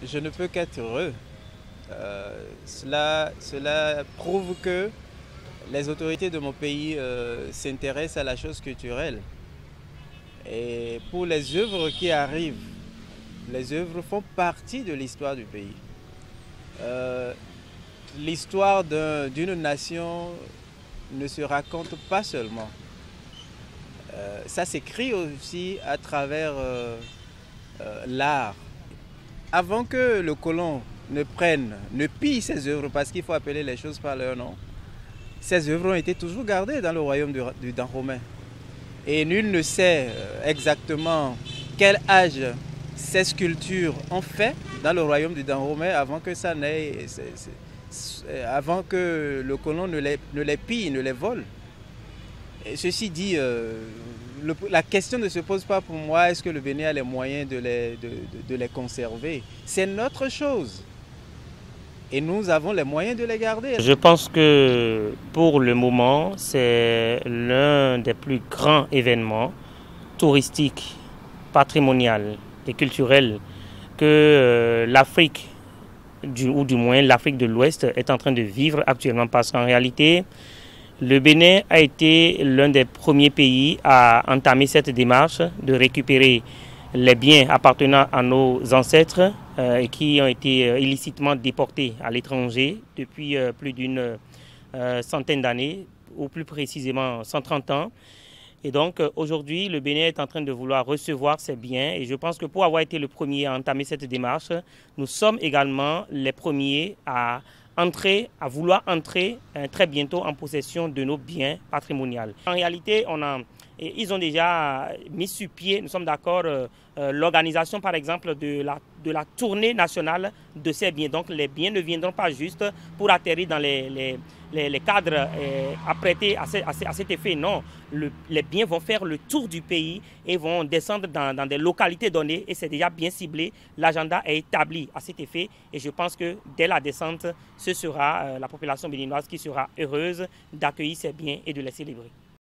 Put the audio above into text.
je ne peux qu'être heureux. Cela prouve que les autorités de mon pays s'intéressent à la chose culturelle. Et pour les œuvres qui arrivent, les œuvres font partie de l'histoire du pays. Euh, L'histoire d'une nation ne se raconte pas seulement. Ça s'écrit aussi à travers l'art. Avant que le colon ne pille ses œuvres, parce qu'il faut appeler les choses par leur nom, ces œuvres ont été toujours gardées dans le royaume du Dahomey. Et nul ne sait exactement quel âge ces sculptures ont fait dans le royaume du Dahomey avant que ça n'ait, avant que le colon ne les pille, ne les vole. Et ceci dit, la question ne se pose pas pour moi, est-ce que le Bénin a les moyens de les conserver? C'est notre chose. Et nous avons les moyens de les garder. Je pense que pour le moment, c'est l'un des plus grands événements touristiques, patrimoniaux et culturels que l'Afrique, ou du moins l'Afrique de l'Ouest, est en train de vivre actuellement. Parce qu'en réalité, le Bénin a été l'un des premiers pays à entamer cette démarche de récupérer les biens appartenant à nos ancêtres et qui ont été illicitement déportés à l'étranger depuis plus d'une centaine d'années, ou plus précisément 130 ans. Et donc aujourd'hui, le Bénin est en train de vouloir recevoir ces biens et je pense que pour avoir été le premier à entamer cette démarche, nous sommes également les premiers à vouloir entrer très bientôt en possession de nos biens patrimoniaux. En réalité, ils ont déjà mis sur pied, nous sommes d'accord, l'organisation par exemple de la tournée nationale de ces biens. Donc les biens ne viendront pas juste pour atterrir dans les cadres apprêtés à cet effet. Non, les biens vont faire le tour du pays et vont descendre dans des localités données et c'est déjà bien ciblé. L'agenda est établi à cet effet et je pense que dès la descente, ce sera la population béninoise qui sera heureuse d'accueillir ces biens et de les célébrer.